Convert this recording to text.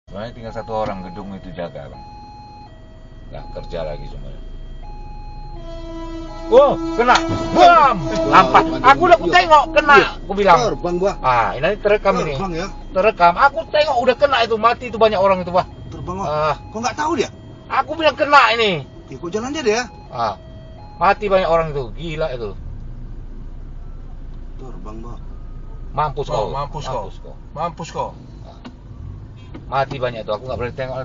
Soalnya tinggal satu orang gedung itu jaga, Bang. Nggak kerja lagi semuanya. Oh, kena. Bam! Lampas. Aku udah tengok kena, aku bilang. Terbang, Bah. Ah, ini terekam ini. Terbang ya. Terekam. Aku tengok udah kena itu, mati itu banyak orang itu, Bah. Terbang, Bah. Kok nggak tahu dia? Aku bilang kena ini. Ya, kok jalan aja dia? Mati banyak orang itu, gila itu. Terbang, Bah. Mampus kau. Mampus kau. Mampus kau. Mati banyak itu, aku nggak boleh tengok.